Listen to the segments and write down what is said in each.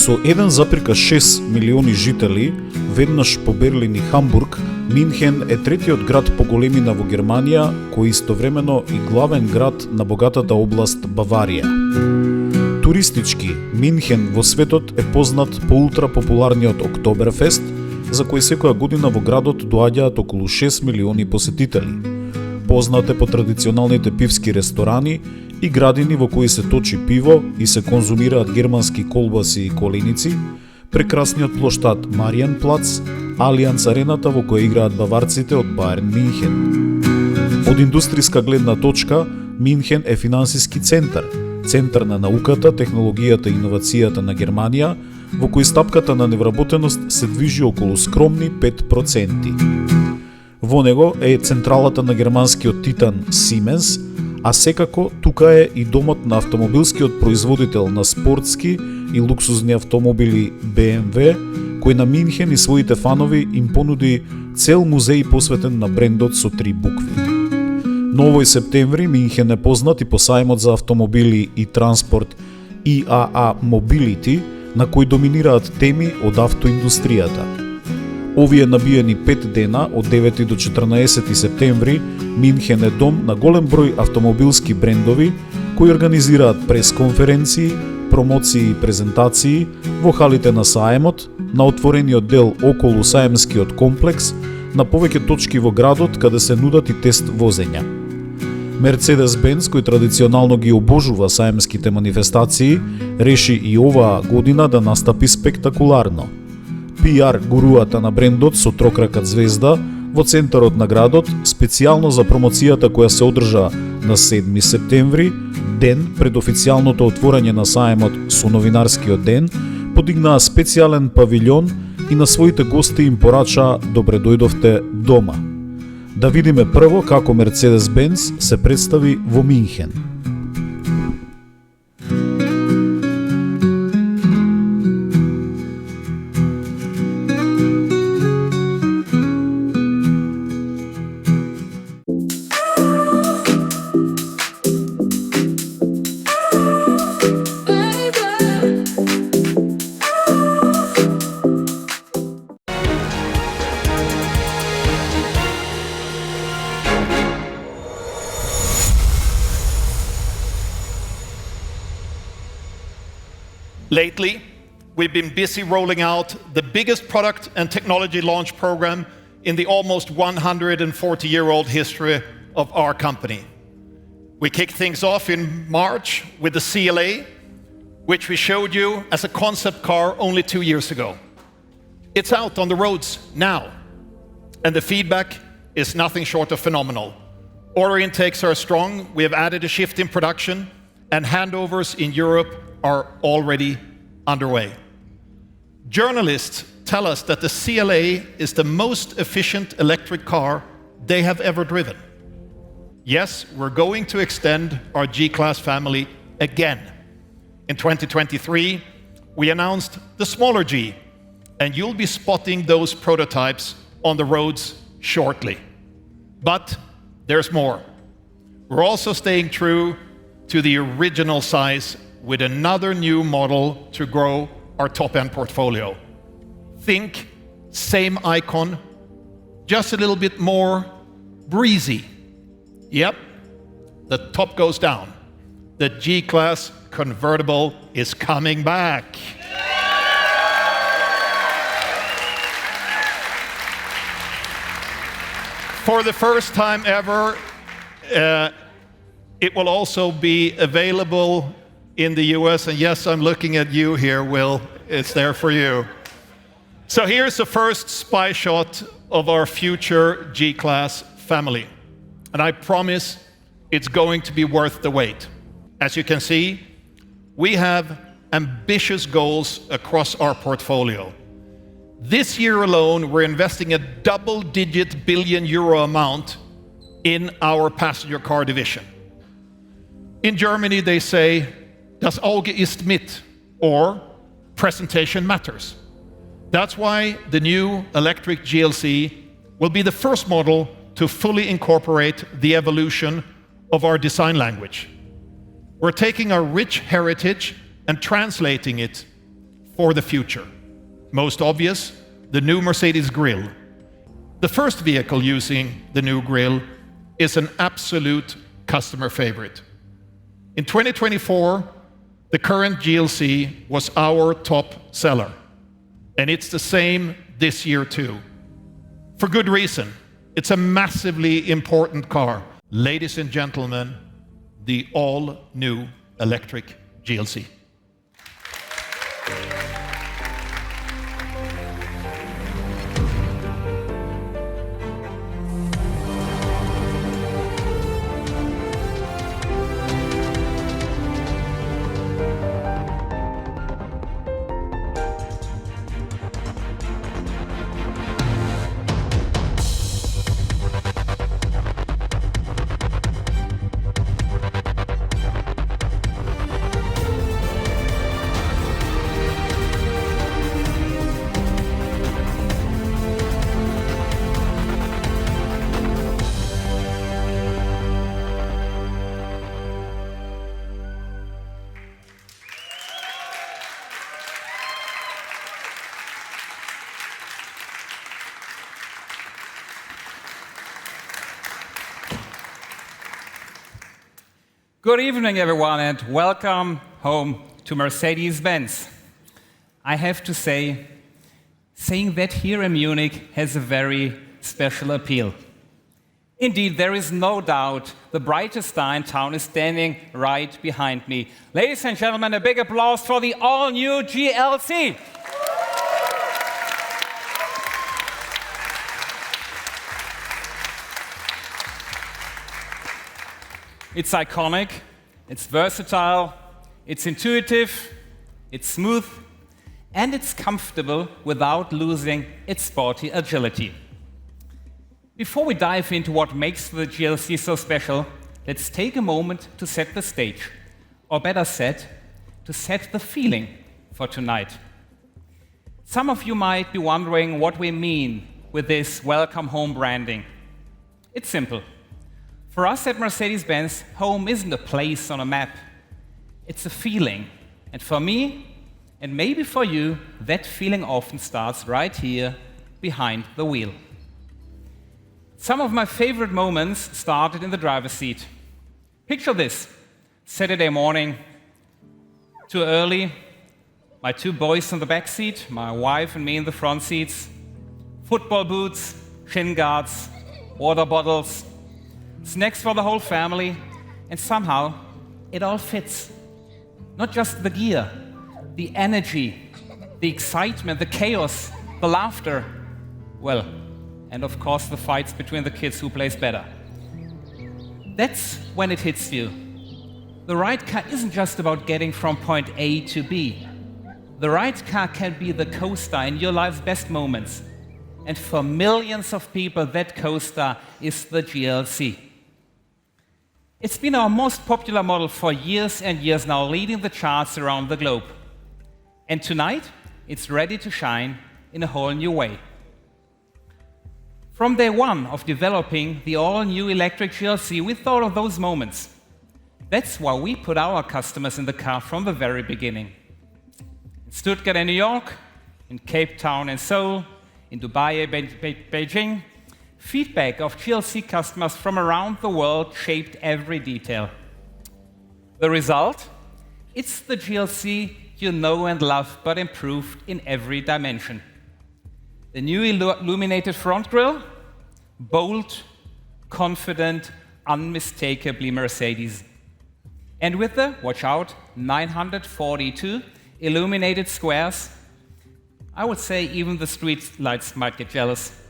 Со 1,6 милиони жители, веднаш по Берлин и Хамбург, Минхен е третиот град по големина во Германија, кој истовремено и главен град на богатата област Баварија. Туристички, Минхен во светот е познат по ултрапопуларниот Октоберфест, за кој секоја година во градот доаѓаат околу 6 милиони посетители. Познат е по традиционалните пивски ресторани и градини во кои се точи пиво и се конзумираат германски колбаси и коленици, прекрасниот плоштад Мариенплац, Алијанс арената во која играат баварците од Баерн Минхен. Од индустријска гледна точка, Минхен е финансиски центар на науката, технологијата и иновацијата на Германија, во кој стапката на невработеност се движи околу скромни 5%. Во него е централата на германскиот титан Siemens, а секако тука е и домот на автомобилскиот производител на спортски и луксузни автомобили BMW, кој на Минхен и своите фанови им понуди цел музеј посветен на брендот со 3 букви. Но овој септември Минхен е познат и по сајмот за автомобили и транспорт IAA Mobility, на кој доминираат теми од автоиндустријата. Овие набиени 5 дена, од 9 до 14 септември, Минхен е дом на голем број автомобилски брендови, кои организираат пресконференции, промоции и презентации во халите на саемот, на отворениот дел околу саемскиот комплекс, на повеќе точки во градот каде се нудат и тест возења. Мерцедес-Бенц, кој традиционално ги обожува саемските манифестации, реши и оваа година да настапи спектакуларно. PR гуруата на брендот со трокракат звезда во центарот на градот, специјално за промоцијата која се одржа на 7 септември, ден пред официјалното отворање на саемот со новинарскиот ден, подигнаа специјален павилјон и на своите гости им порачаа добре дојдовте дома. Да видиме прво како Мерцедес-Бенц се представи во Минхен. Lately, we've been busy rolling out the biggest product and technology launch program in the almost 140-year-old history of our company. We kicked things off in March with the CLA, which we showed you as a concept car only 2 years ago. It's out on the roads now, and the feedback is nothing short of phenomenal. Order intakes are strong, we have added a shift in production, and handovers in Europe are already underway. Journalists tell us that the CLA is the most efficient electric car they have ever driven. Yes, we're going to extend our G-Class family again. In 2023, we announced the smaller G, and you'll be spotting those prototypes on the roads shortly. But there's more. We're also staying true to the original size with another new model to grow our top-end portfolio. Think same icon, just a little bit more breezy. Yep, the top goes down. The G-Class convertible is coming back. For the first time ever, it will also be available in the US, and yes, I'm looking at you here, Will. It's there for you. So here's the first spy shot of our future G-Class family. And I promise it's going to be worth the wait. As you can see, we have ambitious goals across our portfolio. This year alone, we're investing a double-digit billion euro amount in our passenger car division. In Germany, they say, Das Auge ist mit, or presentation matters. That's why the new electric GLC will be the first model to fully incorporate the evolution of our design language. We're taking our rich heritage and translating it for the future. Most obvious, the new Mercedes grille. The first vehicle using the new grille is an absolute customer favorite. In 2024, the current GLC was our top seller, and it's the same this year too. For good reason. It's a massively important car. Ladies and gentlemen, the all-new electric GLC. Good evening, everyone, and welcome home to Mercedes-Benz. I have to say, saying that here in Munich has a very special appeal. Indeed, there is no doubt the brightest star in town is standing right behind me. Ladies and gentlemen, a big applause for the all-new GLC. It's iconic, it's versatile, it's intuitive, it's smooth, and it's comfortable without losing its sporty agility. Before we dive into what makes the GLC so special, let's take a moment to set the stage, or better said, to set the feeling for tonight. Some of you might be wondering what we mean with this welcome home branding. It's simple. For us at Mercedes-Benz, home isn't a place on a map. It's a feeling. And for me, and maybe for you, that feeling often starts right here behind the wheel. Some of my favorite moments started in the driver's seat. Picture this. Saturday morning, too early, my two boys in the back seat, my wife and me in the front seats, football boots, shin guards, water bottles, snacks for the whole family, and somehow it all fits. Not just the gear, the energy, the excitement, the chaos, the laughter, well, and of course the fights between the kids who plays better. That's when it hits you. The right car isn't just about getting from point A to B. The right car can be the co-star in your life's best moments. And for millions of people, that co-star is the GLC. It's been our most popular model for years and years now, leading the charts around the globe. And tonight, it's ready to shine in a whole new way. From day one of developing the all-new electric GLC, we thought of those moments. That's why we put our customers in the car from the very beginning. In Stuttgart and New York, in Cape Town and Seoul, in Dubai and Beijing, feedback of GLC customers from around the world shaped every detail. The result? It's the GLC you know and love, but improved in every dimension. The new illuminated front grille, bold, confident, unmistakably Mercedes. And with the, watch out, 942 illuminated squares, I would say even the street lights might get jealous.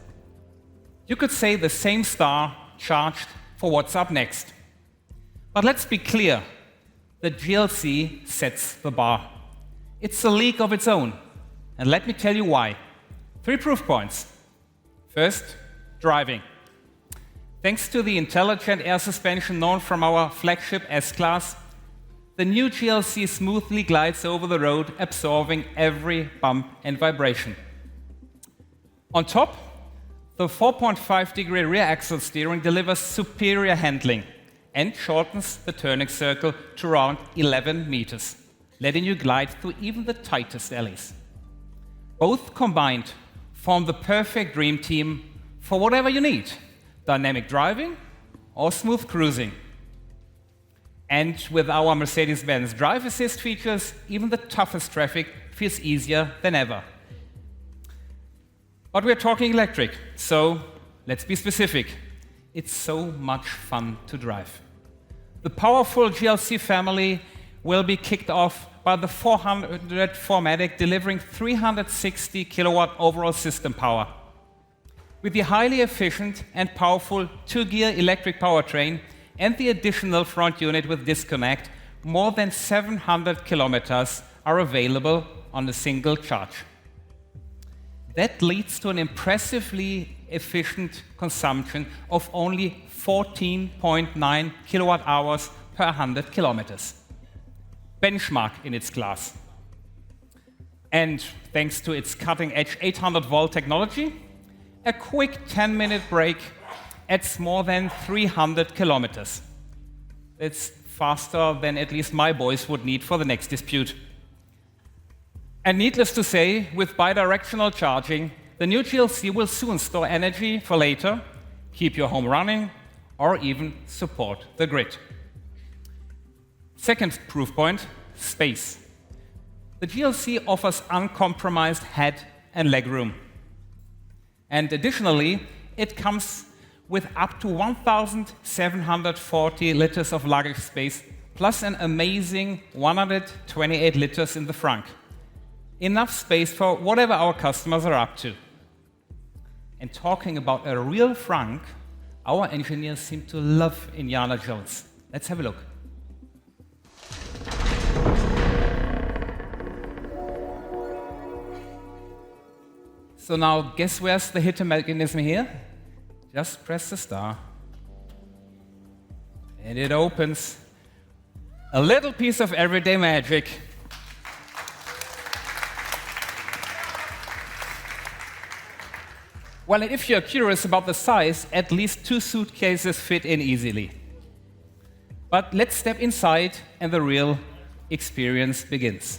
You could say the same star charged for what's up next. But let's be clear, the GLC sets the bar. It's a league of its own, and let me tell you why. 3 proof points. First, driving. Thanks to the intelligent air suspension known from our flagship S-Class, the new GLC smoothly glides over the road, absorbing every bump and vibration. On top, the 4.5-degree rear axle steering delivers superior handling and shortens the turning circle to around 11 meters. letting you glide through even the tightest alleys. Both combined form the perfect dream team for whatever you need, dynamic driving or smooth cruising. And with our Mercedes-Benz Drive Assist features, even the toughest traffic feels easier than ever. But we're talking electric, so let's be specific. It's so much fun to drive. The powerful GLC family will be kicked off by the 400 4MATIC, delivering 360 kilowatt overall system power. With the highly efficient and powerful 2-gear electric powertrain and the additional front unit with disconnect, more than 700 kilometers are available on a single charge. That leads to an impressively efficient consumption of only 14.9 kilowatt hours per 100 kilometers. Benchmark in its class. And thanks to its cutting-edge 800-volt technology, a quick 10-minute brake adds more than 300 kilometers. It's faster than at least my boys would need for the next dispute. And needless to say, with bidirectional charging, the new GLC will soon store energy for later, keep your home running, or even support the grid. Second proof point, space. The GLC offers uncompromised head and legroom. And additionally, it comes with up to 1,740 liters of luggage space, plus an amazing 128 liters in the frunk. Enough space for whatever our customers are up to. And talking about a real frunk, our engineers seem to love Indiana Jones. Let's have a look. So now, guess where's the hidden mechanism here? Just press the star. And it opens. A little piece of everyday magic. Well, and if you're curious about the size, at least 2 suitcases fit in easily. But let's step inside and the real experience begins.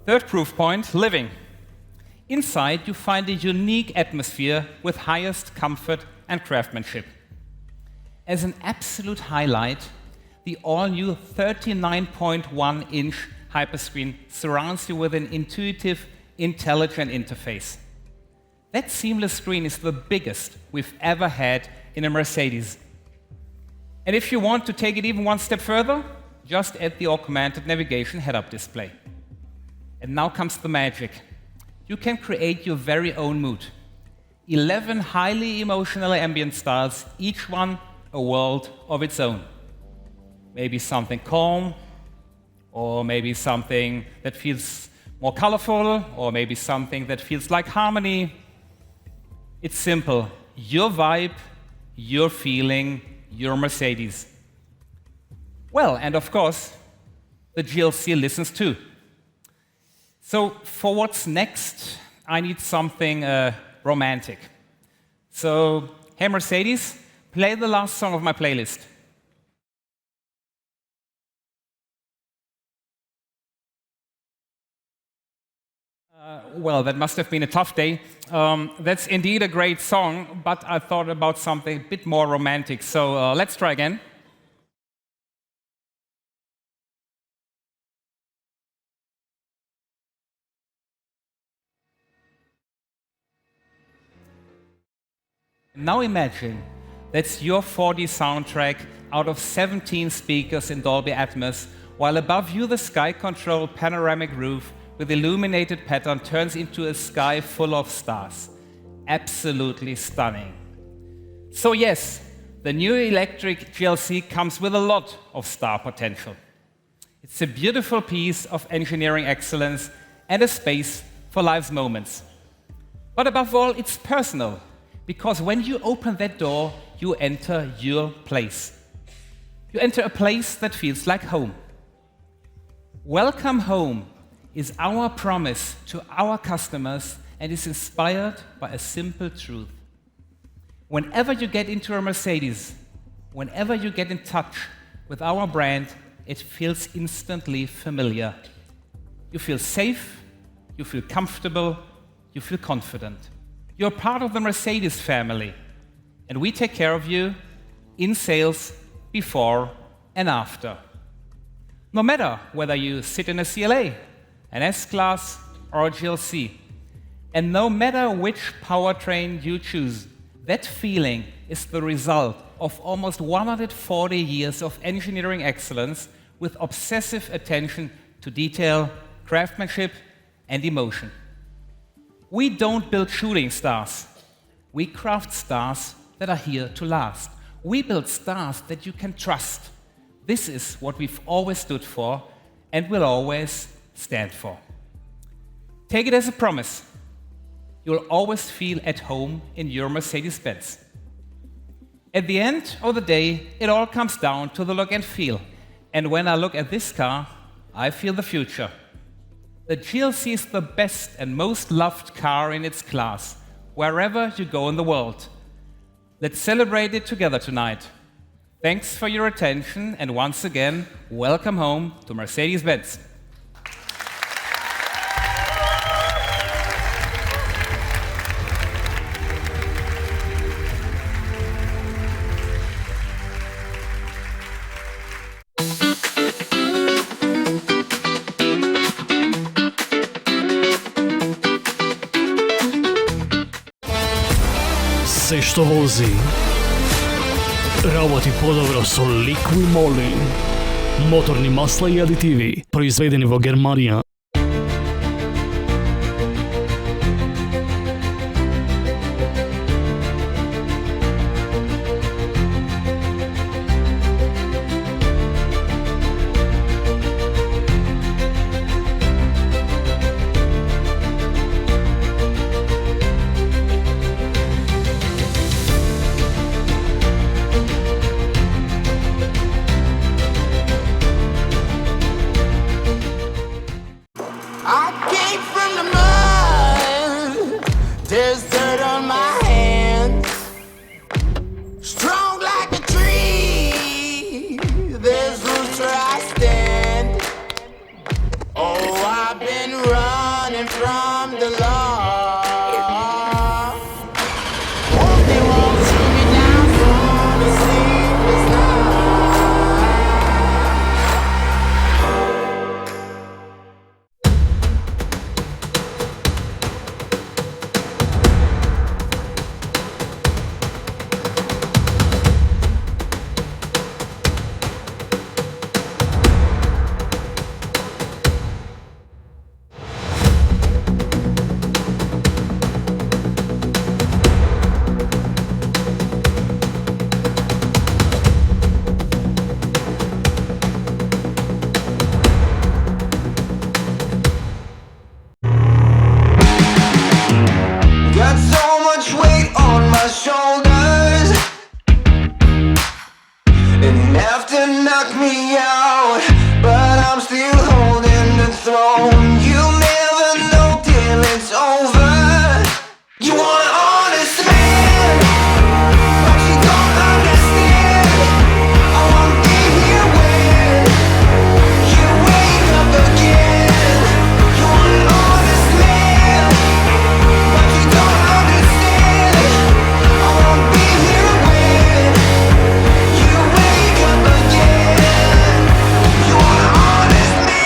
Third proof point, living. Inside, you find a unique atmosphere with highest comfort and craftsmanship. As an absolute highlight, the all-new 39.1-inch hyperscreen surrounds you with an intuitive, intelligent interface. That seamless screen is the biggest we've ever had in a Mercedes. And if you want to take it even one step further, just add the augmented navigation head-up display. And now comes the magic. You can create your very own mood. 11 highly emotional ambient styles, each one a world of its own. Maybe something calm, or maybe something that feels more colorful, or maybe something that feels like harmony. It's simple. Your vibe, your feeling, your Mercedes. Well, and of course, the GLC listens too. So for what's next, I need something romantic. So, hey Mercedes, play the last song of my playlist. Well, that must have been a tough day. That's indeed a great song, but I thought about something a bit more romantic. So let's try again. Now imagine that's your 4D soundtrack out of 17 speakers in Dolby Atmos, while above you the sky-controlled panoramic roof with illuminated pattern turns into a sky full of stars. Absolutely stunning. So yes, the new electric GLC comes with a lot of star potential. It's a beautiful piece of engineering excellence and a space for life's moments. But above all, it's personal, because when you open that door, you enter your place. You enter a place that feels like home. Welcome home is our promise to our customers and is inspired by a simple truth. Whenever you get into a Mercedes, whenever you get in touch with our brand, it feels instantly familiar. You feel safe, you feel comfortable, you feel confident. You're part of the Mercedes family, and we take care of you in sales before and after. No matter whether you sit in a CLA, an S-Class, or a GLC, and no matter which powertrain you choose, that feeling is the result of almost 140 years of engineering excellence with obsessive attention to detail, craftsmanship, and emotion. We don't build shooting stars. We craft stars that are here to last. We build stars that you can trust. This is what we've always stood for and will always stand for. Take it as a promise. You'll always feel at home in your Mercedes-Benz. At the end of the day, it all comes down to the look and feel. And when I look at this car, I feel the future. The GLC is the best and most loved car in its class, wherever you go in the world. Let's celebrate it together tonight. Thanks for your attention, and once again, welcome home to Mercedes-Benz. Се што вози, работи подобро со ликви моли. Моторни масла и адитиви, произведени во Германија. There's dirt on my hands, strong like a tree. There's roots where I stand. Oh, I've been running from the law. Hope they won't shoot me down from the sleepless night. Got so much weight on my shoulders, enough to knock me out, but I'm still holding the throne. You'll never know till it's over. You want an honest man, but you don't understand. I won't be here when you wake up again. You want an honest man, but you don't understand. I won't be here when you wake up again. You want an honest man.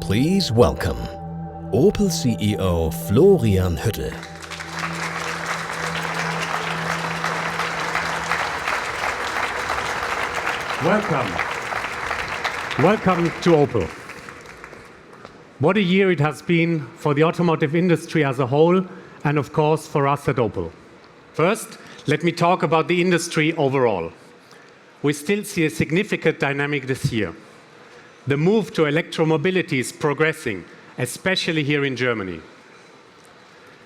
Please welcome Opel CEO Florian Hüttel. Welcome. Welcome to Opel. What a year it has been for the automotive industry as a whole, and of course for us at Opel. First, Let me talk about the industry overall. We still see a significant dynamic this year. The move to electromobility is progressing, especially here in Germany.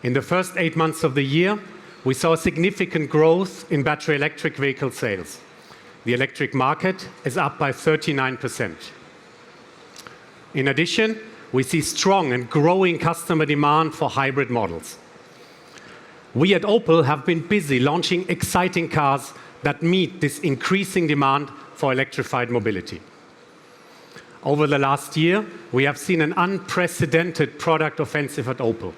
In the first 8 months of the year, we saw significant growth in battery electric vehicle sales. The electric market is up by 39%. In addition, we see strong and growing customer demand for hybrid models. We at Opel have been busy launching exciting cars that meet this increasing demand for electrified mobility. Over the last year, we have seen an unprecedented product offensive at Opel.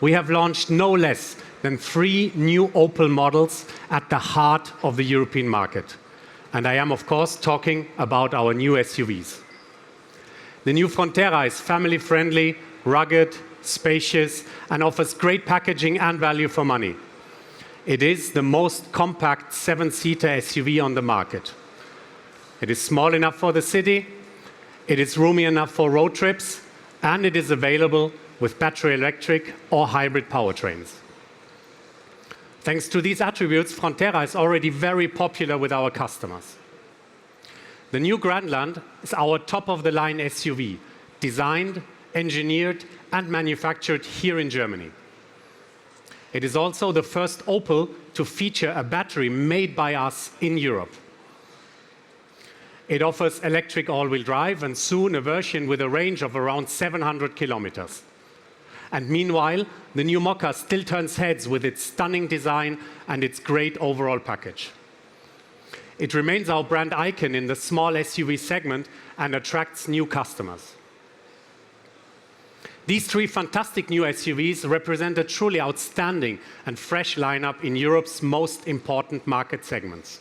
We have launched no less than 3 new Opel models at the heart of the European market. And I am, of course, talking about our new SUVs. The new Frontera is family-friendly, rugged, spacious, and offers great packaging and value for money. It is the most compact 7-seater SUV on the market. It is small enough for the city, it is roomy enough for road trips, and it is available with battery electric or hybrid powertrains. Thanks to these attributes, Frontera is already very popular with our customers. The new Grandland is our top-of-the-line SUV, designed, engineered, and manufactured here in Germany. It is also the first Opel to feature a battery made by us in Europe. It offers electric all-wheel drive and soon a version with a range of around 700 kilometers. And meanwhile, the new Mokka still turns heads with its stunning design and its great overall package. It remains our brand icon in the small SUV segment and attracts new customers. These 3 fantastic new SUVs represent a truly outstanding and fresh lineup in Europe's most important market segments.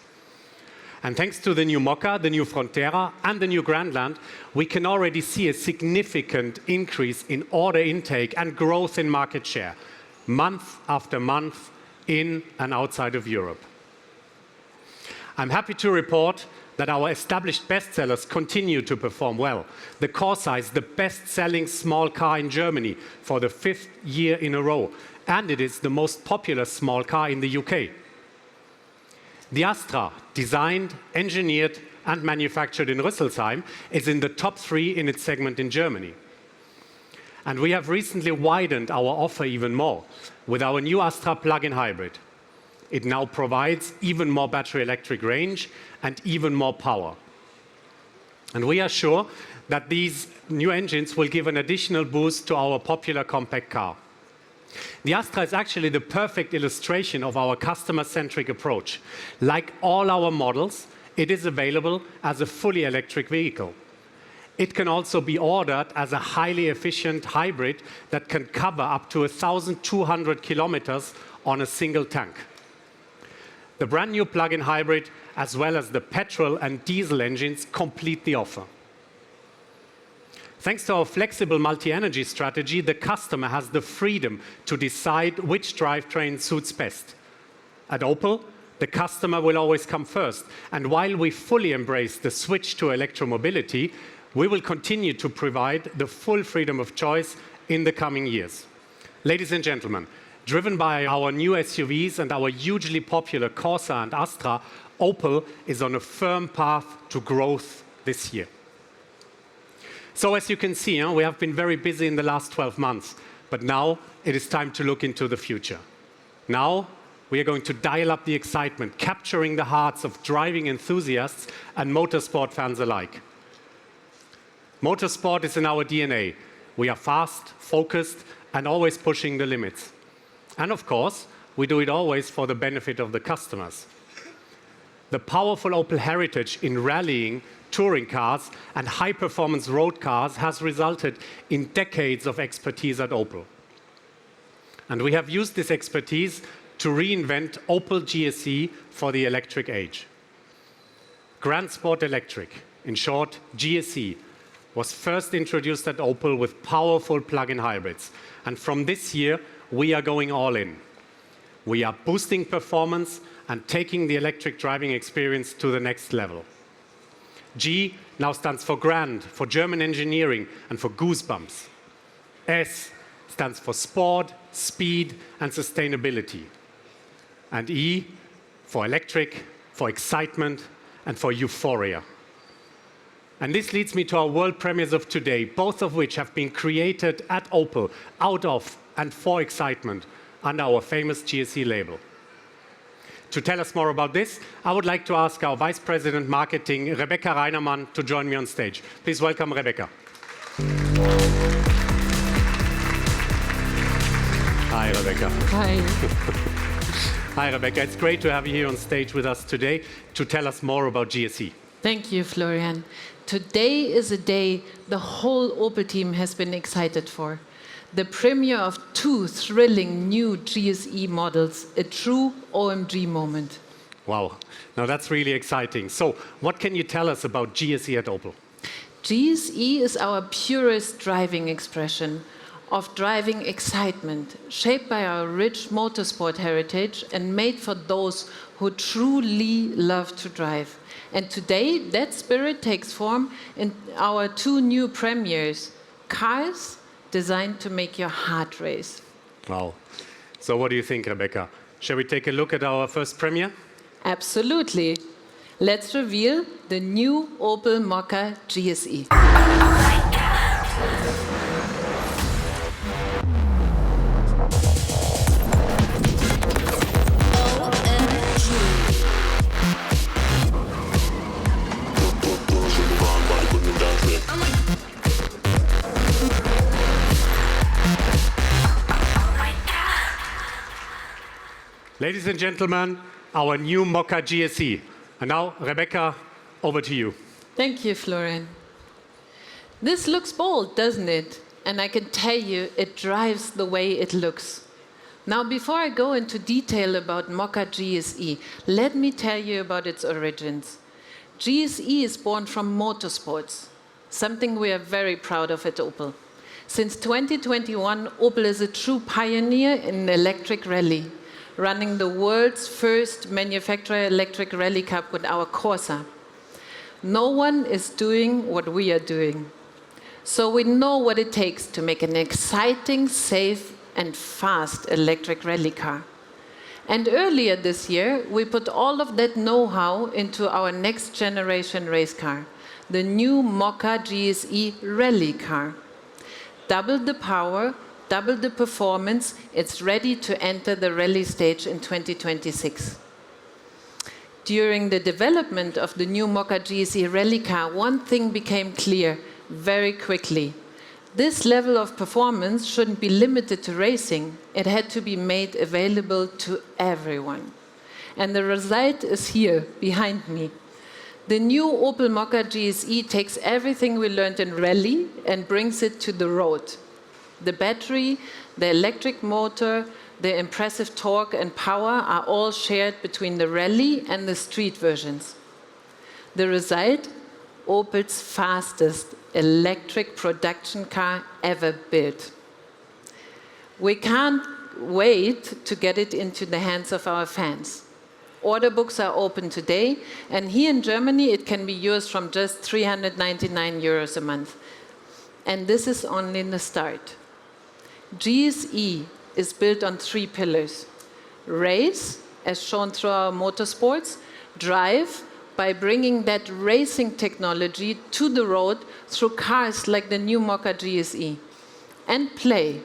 And thanks to the new Mokka, the new Frontera, and the new Grandland, we can already see a significant increase in order intake and growth in market share, month after month, in and outside of Europe. I'm happy to report that our established bestsellers continue to perform well. The Corsa is the best-selling small car in Germany for the 5th year in a row, and it is the most popular small car in the UK. The Astra, designed, engineered, and manufactured in Rüsselsheim, is in the top 3 in its segment in Germany. And we have recently widened our offer even more with our new Astra plug-in hybrid. It now provides even more battery electric range and even more power. And we are sure that these new engines will give an additional boost to our popular compact car. The Astra is actually the perfect illustration of our customer-centric approach. Like all our models, it is available as a fully electric vehicle. It can also be ordered as a highly efficient hybrid that can cover up to 1,200 kilometers on a single tank. The brand new plug-in hybrid, as well as the petrol and diesel engines, complete the offer. Thanks to our flexible multi-energy strategy, the customer has the freedom to decide which drivetrain suits best. At Opel, the customer will always come first, and while we fully embrace the switch to electromobility, we will continue to provide the full freedom of choice in the coming years. Ladies and gentlemen, driven by our new SUVs and our hugely popular Corsa and Astra, Opel is on a firm path to growth this year. So as you can see, we have been very busy in the last 12 months, but now it is time to look into the future. Now we are going to dial up the excitement, capturing the hearts of driving enthusiasts and motorsport fans alike. Motorsport is in our DNA. We are fast, focused, and always pushing the limits. And of course, we do it always for the benefit of the customers. The powerful Opel heritage in rallying, touring cars, and high-performance road cars has resulted in decades of expertise at Opel. And we have used this expertise to reinvent Opel GSE for the electric age. Grand Sport Electric, in short, GSE, was first introduced at Opel with powerful plug-in hybrids. And from this year, we are going all in. We are boosting performance and taking the electric driving experience to the next level. G now stands for Grand, for German engineering, and for goosebumps. S stands for sport, speed, and sustainability. And E for electric, for excitement, and for euphoria. And this leads me to our world premieres of today, both of which have been created at Opel, out of and for excitement, under our famous GSE label. To tell us more about this, I would like to ask our Vice President Marketing, Rebecca Reinermann, to join me on stage. Please welcome Rebecca. Hi, Rebecca. Hi. Hi, Rebecca. It's great to have you here on stage with us today to tell us more about GSE. Thank you, Florian. Today is a day the whole Opel team has been excited for. The premiere of 2 thrilling new GSE models, a true OMG moment. Wow. Now that's really exciting. So, what can you tell us about GSE at Opel? GSE is our purest driving expression of driving excitement, shaped by our rich motorsport heritage and made for those who truly love to drive. And today, that spirit takes form in our 2 new premieres, cars designed to make your heart race. Wow. So what do you think, Rebecca? Shall we take a look at our first premiere? Absolutely. Let's reveal the new Opel Mokka GSE. Ladies and gentlemen, our new Mokka GSE. And now, Rebecca, over to you. Thank you, Florian. This looks bold, doesn't it? And I can tell you, it drives the way it looks. Now, before I go into detail about Mokka GSE, let me tell you about its origins. GSE is born from motorsports, something we are very proud of at Opel. Since 2021, Opel is a true pioneer in electric rally, running the world's first manufacturer electric rally cup with our Corsa. No one is doing what we are doing. So we know what it takes to make an exciting, safe, and fast electric rally car. And earlier this year, we put all of that know-how into our next generation race car, the new Mokka GSE rally car. Double the power, double the performance, it's ready to enter the rally stage in 2026. During the development of the new Mokka GSE rally car, one thing became clear very quickly. This level of performance shouldn't be limited to racing. It had to be made available to everyone. And the result is here, behind me. The new Opel Mokka GSE takes everything we learned in rally and brings it to the road. The battery, the electric motor, the impressive torque and power are all shared between the rally and the street versions. The result? Opel's fastest electric production car ever built. We can't wait to get it into the hands of our fans. Order books are open today, and here in Germany it can be yours from just 399 euros a month. And this is only the start. GSE is built on 3 pillars. Race, as shown through our motorsports. Drive, by bringing that racing technology to the road through cars like the new Mokka GSE. And play.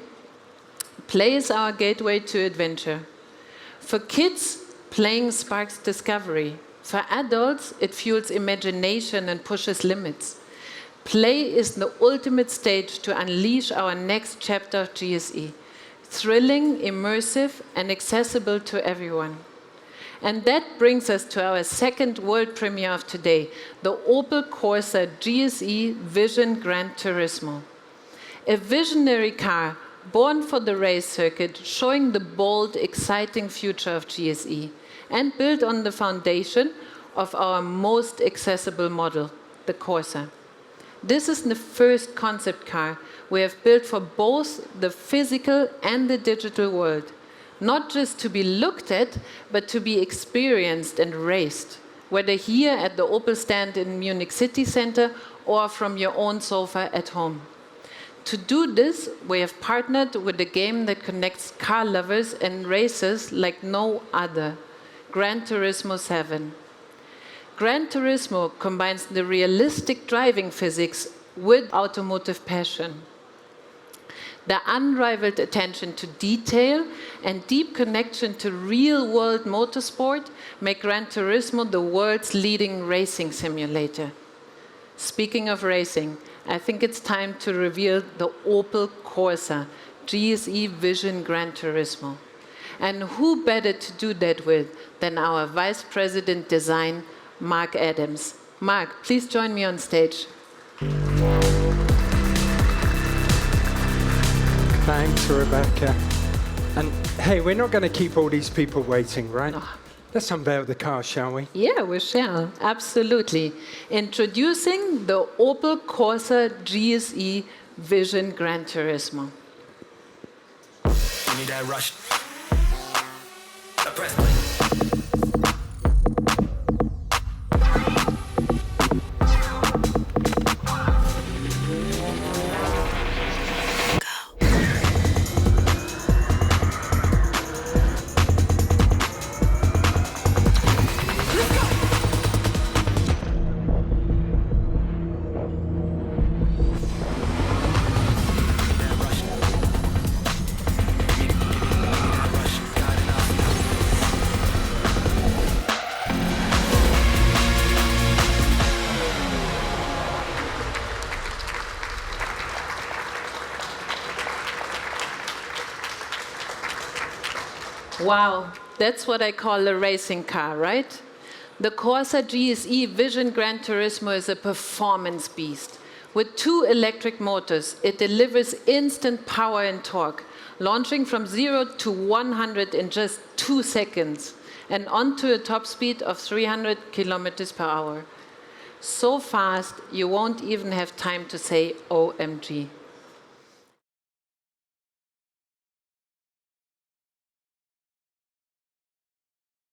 Play is our gateway to adventure. For kids, playing sparks discovery. For adults, it fuels imagination and pushes limits. Play is the ultimate stage to unleash our next chapter of GSE. Thrilling, immersive, and accessible to everyone. And that brings us to our second world premiere of today, the Opel Corsa GSE Vision Gran Turismo. A visionary car born for the race circuit, showing the bold, exciting future of GSE, and built on the foundation of our most accessible model, the Corsa. This is the first concept car we have built for both the physical and the digital world, not just to be looked at, but to be experienced and raced, whether here at the Opel stand in Munich City Center or from your own sofa at home. To do this, we have partnered with a game that connects car lovers and racers like no other, Gran Turismo 7. Gran Turismo combines the realistic driving physics with automotive passion. The unrivaled attention to detail and deep connection to real-world motorsport make Gran Turismo the world's leading racing simulator. Speaking of racing, I think it's time to reveal the Opel Corsa GSE Vision Gran Turismo. And who better to do that with than our Vice President Design, Mark Adams. Mark, please join me on stage. Thanks, Rebecca. And hey, we're not going to keep all these people waiting, right? Oh. Let's unveil the car, shall we? Yeah, we shall. Absolutely. Introducing the Opel Corsa GSE Vision Gran Turismo. Give me that rush. Press play. Wow, that's what I call a racing car, right? The Corsa GSE Vision Gran Turismo is a performance beast. With 2 electric motors, it delivers instant power and torque, launching from 0 to 100 in just 2 seconds, and onto a top speed of 300 kilometers per hour. So fast, you won't even have time to say OMG.